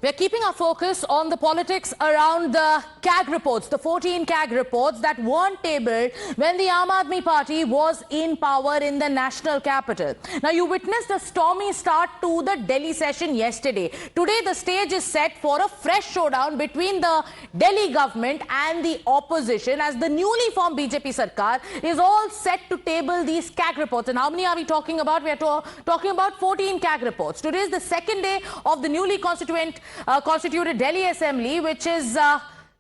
We're keeping our focus on the politics around the CAG reports, the 14 CAG reports that weren't tabled when the Aam Aadmi Party was in power in the national capital. Now, you witnessed a stormy start to the Delhi session yesterday. Today, the stage is set for a fresh showdown between the Delhi government and the opposition as the newly formed BJP Sarkar is all set to table these CAG reports. And how many are we talking about? We are talking about 14 CAG reports. Today is the second day of the newly constituted Delhi Assembly, which is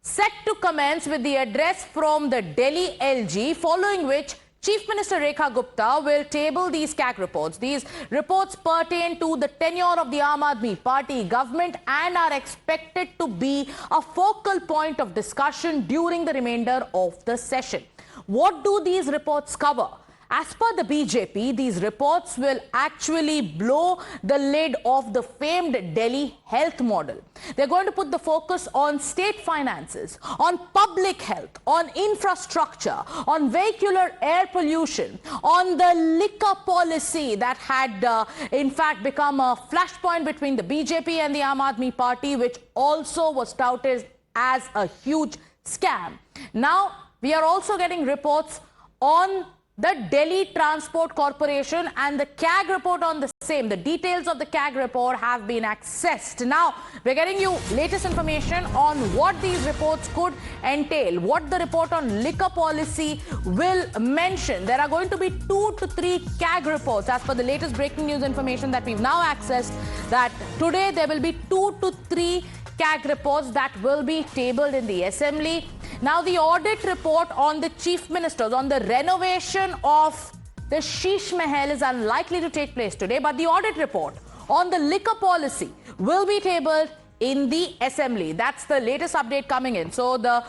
set to commence with the address from the Delhi LG, following which Chief Minister Rekha Gupta will table these CAG reports. These reports pertain to the tenure of the Aam Aadmi Party government and are expected to be a focal point of discussion during the remainder of the session. What do these reports cover? As per the BJP, these reports will actually blow the lid off the famed Delhi health model. They're going to put the focus on state finances, on public health, on infrastructure, on vehicular air pollution, on the liquor policy that had in fact become a flashpoint between the BJP and the Aam Aadmi Party, which also was touted as a huge scam. Now, we are also getting reports on the Delhi Transport Corporation and the CAG report on the same. The details of the CAG report have been accessed. Now, we're getting you latest information on what these reports could entail, what the report on liquor policy will mention. There are going to be 2 to 3 CAG reports as per the latest breaking news information that we've now accessed, that today there will be 2 to 3 CAG reports that will be tabled in the assembly. Now, the audit report on the chief ministers, on the renovation of the Sheesh Mahal is unlikely to take place today, but the audit report on the liquor policy will be tabled in the assembly. That's the latest update coming in. So, the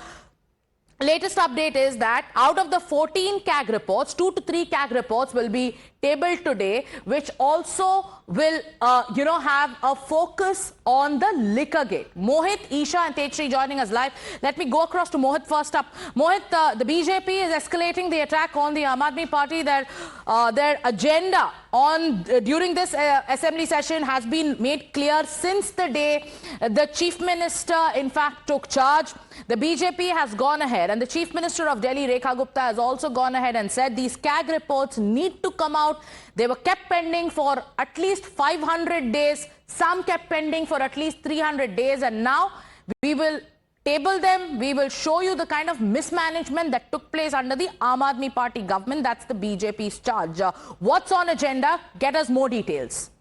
latest update is that out of the 14 CAG reports, 2 to 3 CAG reports will be tabled today, which also will, have a focus on the liquor gate. Mohit, Isha and Tejshri joining us live. Let me go across to Mohit first up. Mohit, the BJP is escalating the attack on the Aam Aadmi Party. Their agenda on during this assembly session has been made clear since the day the Chief Minister, in fact, took charge. The BJP has gone ahead, and the Chief Minister of Delhi, Rekha Gupta, has also gone ahead and said these CAG reports need to come out. They were kept pending for at least 500 days. Some kept pending for at least 300 days. And now we will table them. We will show you the kind of mismanagement that took place under the Aam Aadmi Party government. That's the BJP's charge. What's on agenda? Get us more details.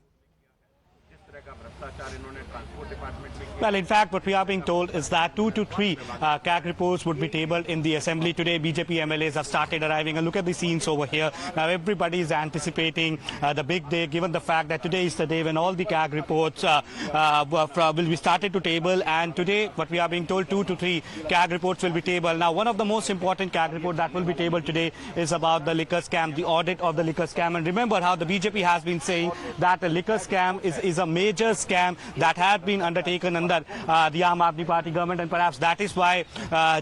Well, in fact, what we are being told is that 2 to 3 CAG reports would be tabled in the assembly today. BJP MLAs have started arriving, and look at the scenes over here. Now, everybody is anticipating the big day, given the fact that today is the day when all the CAG reports will be started to table. And today, what we are being told, 2 to 3 CAG reports will be tabled. Now, one of the most important CAG reports that will be tabled today is about the liquor scam, the audit of the liquor scam. And remember how the BJP has been saying that the liquor scam is a major scam that had been undertaken under the Aam Aadmi Party government, and perhaps that is why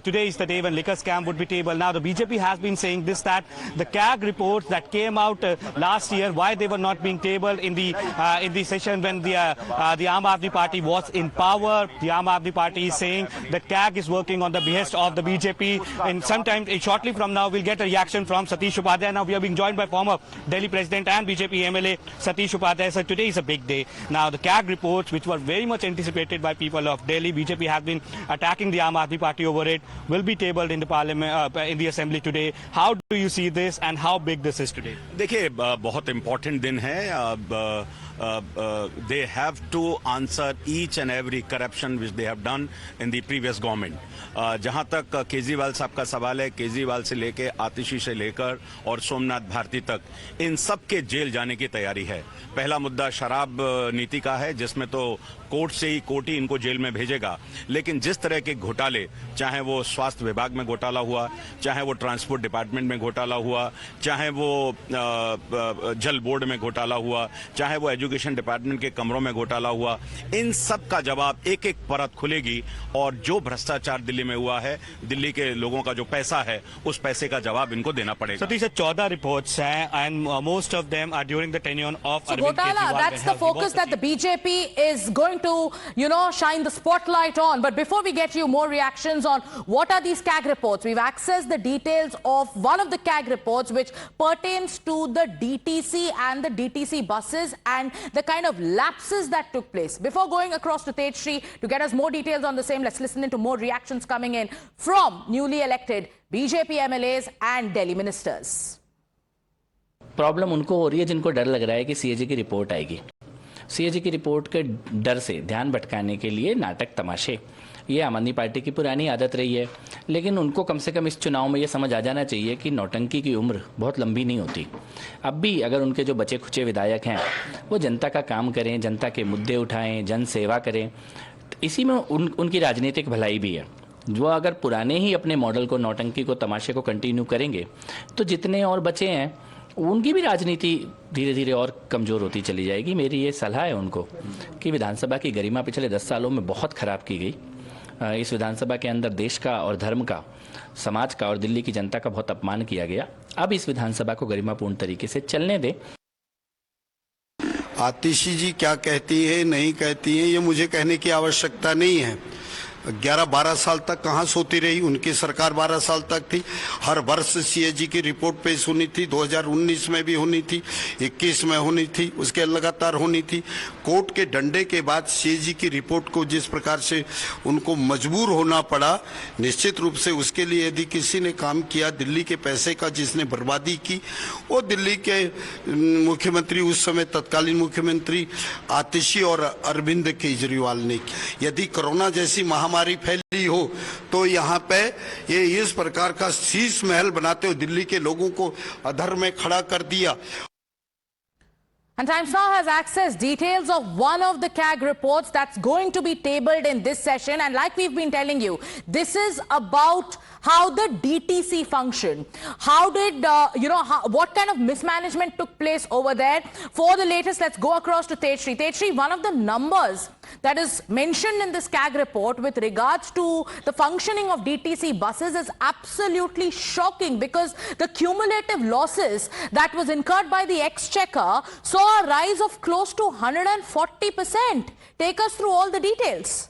today is the day when liquor scam would be tabled. Now, the BJP has been saying this, that the CAG reports that came out last year, why they were not being tabled in the session when the Aam Aadmi Party was in power. The Aam Aadmi Party is saying that CAG is working on the behest of the BJP, and sometime shortly from now we'll get a reaction from Satish Upadhyay. Now, we are being joined by former Delhi President and BJP MLA Satish Upadhyay. So today is a big day. Now, the CAG reports, which were very much anticipated by people of Delhi, BJP has been attacking the Aam Aadmi Party over it, will be tabled in the parliament, in the assembly today. How do you see this, and how big this is today? देखिए, बहुत important दिन है. They have to answer each and every corruption which they have done in the previous government. जहां तक केजरीवाल साहब का सवाल है, केजरीवाल से लेके आतिशी से लेकर और सोमनाथ भारती तक, इन सब के जेल जाने की तैयारी है. पहला मुद्दा शराब नीति का है, जिसमें तो कोर्ट से ही कोर्ट ही इनको जेल में भेजेगा. लेकिन जिस तरह के घोटाले, चाहे वो स्वास्थ्य विभाग में घोटाला हुआ, चाहे वो ट्रांसपोर्ट डिपार्टमेंट में घोटाला हुआ, चाहे वो जल बोर्ड में घोटाला हुआ, चाहे वो एजुकेशन डिपार्टमेंट के कमरों में घोटाला हुआ, इन सब का जवाब एक एक परत खुलेगी. और जो भ्रष्टाचार दिल्ली में हुआ है, दिल्ली के लोगों का जो पैसा है, उस पैसे का जवाब इनको देना पड़ेगा. So these are 14 reports, and most of them are during the tenure of Gotala. That's the focus that the BJP BJP is going to, shine the spotlight on. But before we get you more reactions on what are these CAG reports, we've accessed the details of one of the CAG reports which pertains to the DTC and the DTC buses and the kind of lapses that took place. Before going across to Tejshri to get us more details on the same, let's listen into more reactions coming in from newly elected BJP MLAs and Delhi ministers. Problem उनको हो रही है जिनको डर लग रहा है कि सीएजी की रिपोर्ट आएगी। सीएजी की रिपोर्ट के डर से ध्यान भटकाने के लिए नाटक तमाशे, ये आम आदमी पार्टी की पुरानी आदत रही है। लेकिन उनको कम से कम इस चुनाव में ये समझ आ जाना चाहिए कि नौटंकी की उम्र बहुत लंबी नहीं होती। अब भी अगर उनके जो बचे खुचे विधायक हैं वो जनता का काम करें, जनता के मुद्दे उठाएं, जन सेवा करें, इसी में उनकी राजनीतिक भलाई भी है। जो अगर पुराने ही अपने मॉडल को, नौटंकी को, तमाशे को कंटिन्यू करेंगे तो जितने और बचे हैं उनकी भी राजनीति धीरे धीरे और कमज़ोर होती चली जाएगी। मेरी ये सलाह है उनको कि विधानसभा की गरिमा पिछले 10 सालों में बहुत ख़राब की गई। इस विधानसभा के अंदर देश का और धर्म का, समाज का और दिल्ली की जनता का बहुत अपमान किया गया। अब इस विधानसभा को गरिमापूर्ण तरीके से चलने दें। आतिशी जी क्या कहती है, नहीं कहती है, ये मुझे कहने की आवश्यकता नहीं है। 11-12 साल तक कहाँ सोती रही, उनकी सरकार 12 साल तक थी। हर वर्ष सीएजी की रिपोर्ट पेश होनी थी, 2019 में भी होनी थी, 21 में होनी थी, उसके लगातार होनी थी। कोर्ट के डंडे के बाद सीएजी की रिपोर्ट को जिस प्रकार से उनको मजबूर होना पड़ा, निश्चित रूप से उसके लिए यदि किसी ने काम किया, दिल्ली के पैसे का जिसने बर्बादी की, वो दिल्ली के मुख्यमंत्री, उस समय तत्कालीन मुख्यमंत्री आतिशी और अरविंद केजरीवाल ने। यदि कोरोना जैसी महामारी फैली हो तो यहाँ पे ये इस प्रकार का शीश महल बनाते हुए दिल्ली के लोगों को अधर में खड़ा कर दिया। And Times Now has accessed details of one of the CAG reports that's going to be tabled in this session. And like we've been telling you, this is about how the DTC functioned. How did, what kind of mismanagement took place over there? For the latest, let's go across to Tejshri. Tejshri, one of the numbers that is mentioned in this CAG report with regards to the functioning of DTC buses is absolutely shocking, because the cumulative losses that was incurred by the Exchequer saw a rise of close to 140%. Take us through all the details.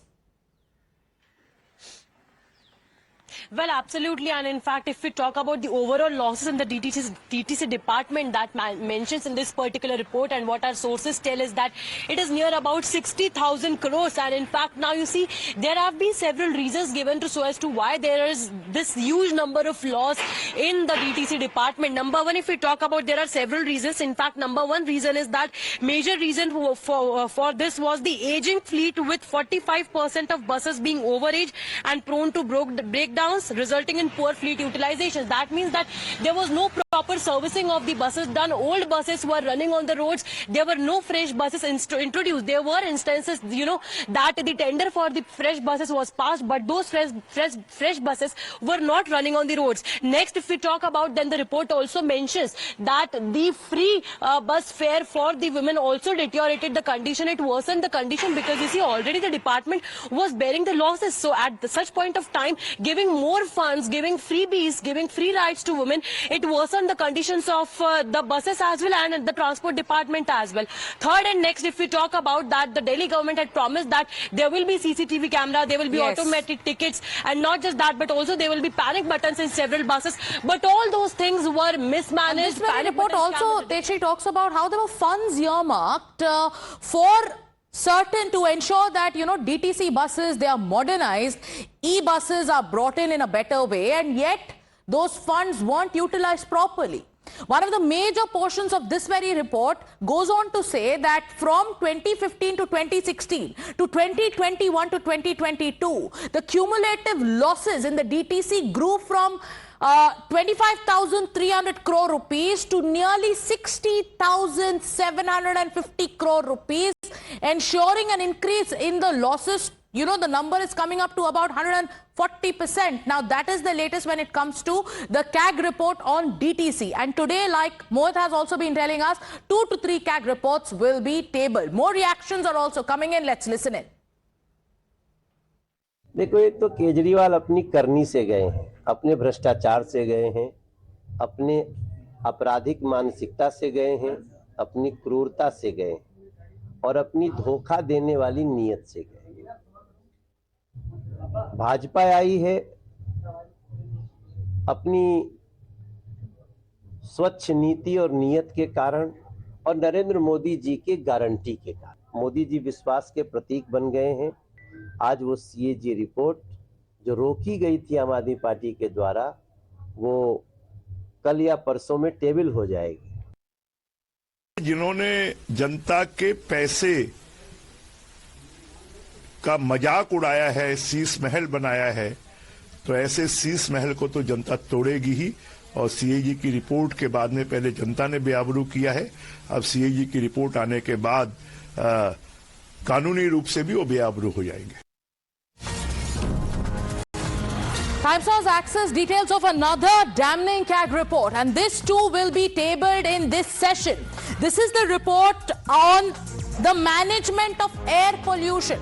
Well, absolutely. And in fact, if we talk about the overall losses in the DTC department that mentions in this particular report, and what our sources tell is that it is near about 60,000 crores. And in fact, now you see, there have been several reasons given to so as to why there is this huge number of loss in the DTC department. Number one, if we talk about, there are several reasons. In fact, number one reason is that major reason for this was the aging fleet, with 45% of buses being overage and prone to breakdowns, resulting in poor fleet utilization. That means that there was no proper servicing of the buses done. Old buses were running on the roads. There were no fresh buses introduced. There were instances, that the tender for the fresh buses was passed, but those fresh buses were not running on the roads. Next, if we talk about, then the report also mentions that the free bus fare for the women also deteriorated the condition. It worsened the condition, because you see, already the department was bearing the losses. So at such point of time, giving more funds, giving freebies, giving free rides to women, it worsened the conditions of the buses as well, and the transport department as well. Third and next, if we talk about that, the Delhi government had promised that there will be CCTV camera, there will be automatic tickets, and not just that, but also there will be panic buttons in several buses. But all those things were mismanaged. This very report also, Tejshri, talks about how there were funds earmarked for certain, to ensure that, DTC buses, they are modernized, e-buses are brought in a better way, and yet those funds weren't utilized properly. One of the major portions of this very report goes on to say that from 2015 to 2016 to 2021 to 2022, the cumulative losses in the DTC grew from 25,300 crore rupees to nearly 60,750 crore rupees, ensuring an increase in the losses. The number is coming up to about 140%. Now, that is the latest when it comes to the CAG report on DTC. And today, like Mohit has also been telling us, 2 to 3 CAG reports will be tabled. More reactions are also coming in. Let's listen in. देखो, एक तो केजरीवाल अपनी करनी से गए हैं, अपने भ्रष्टाचार से गए हैं, अपने आपराधिक मानसिकता से गए हैं, अपनी क्रूरता से गए हैं। और अपनी धोखा देने वाली नीयत से गए। भाजपा आई है अपनी स्वच्छ नीति और नीयत के कारण और नरेंद्र मोदी जी के गारंटी के कारण। मोदी जी विश्वास के प्रतीक बन गए हैं। आज वो सीएजी रिपोर्ट जो रोकी गई थी आम आदमी पार्टी के द्वारा, वो कल या परसों में टेबल हो जाएगी। जिन्होंने जनता के पैसे का मजाक उड़ाया है, शीश महल बनाया है, तो ऐसे शीश महल को तो जनता तोड़ेगी ही। और सीएजी की रिपोर्ट के बाद में पहले जनता ने बेआबरू किया है, अब सीएजी की रिपोर्ट आने के बाद कानूनी रूप से भी वो बेआबरू हो जाएंगे। Times Now's access details of another damning CAG report, and this too will be tabled in this session. This is the report on the management of air pollution.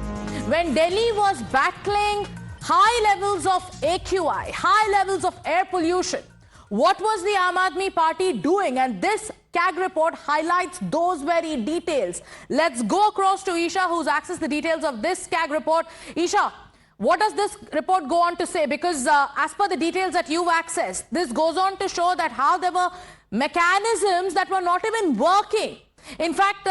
When Delhi was battling high levels of AQI, high levels of air pollution, what was the Aam Aadmi Party doing? And this CAG report highlights those very details. Let's go across to Isha, who's accessed the details of this CAG report. Isha, what does this report go on to say? Because as per the details that you've accessed, this goes on to show that how there were mechanisms that were not even working. In fact,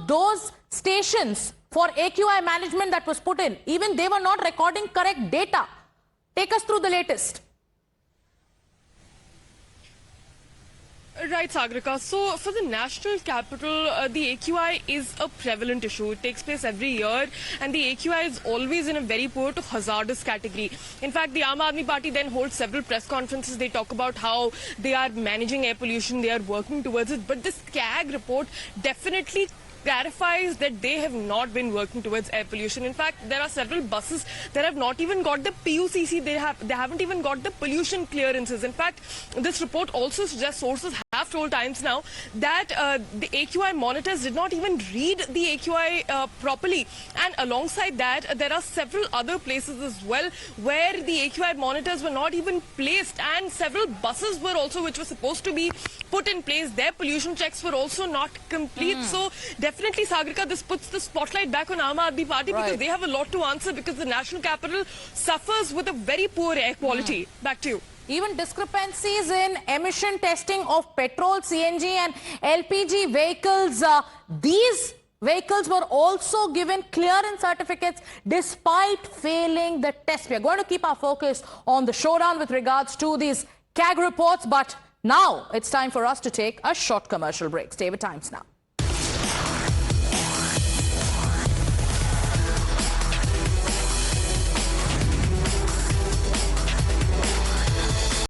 those stations for AQI management that was put in, even they were not recording correct data. Take us through the latest. Right, Sagrika. So for the national capital, the AQI is a prevalent issue. It takes place every year, and the AQI is always in a very poor to hazardous category. In fact, the Aam Aadmi Party then holds several press conferences. They talk about how they are managing air pollution, they are working towards it. But this CAG report definitely clarifies that they have not been working towards air pollution. In fact, there are several buses that have not even got the PUCC. They haven't even got the pollution clearances. In fact, this report also suggests, sources have told Times Now, that the AQI monitors did not even read the AQI properly. And alongside that, there are several other places as well where the AQI monitors were not even placed, and several buses were also, which were supposed to be put in place, their pollution checks were also not complete. So definitely, Sagrika, this puts the spotlight back on Aam Aadmi Party, because they have a lot to answer, because the national capital suffers with a very poor air quality. Back to you. Even discrepancies in emission testing of petrol, CNG and LPG vehicles. These vehicles were also given clearance certificates despite failing the test. We are going to keep our focus on the showdown with regards to these CAG reports, but now it's time for us to take a short commercial break. Stay with Times Now.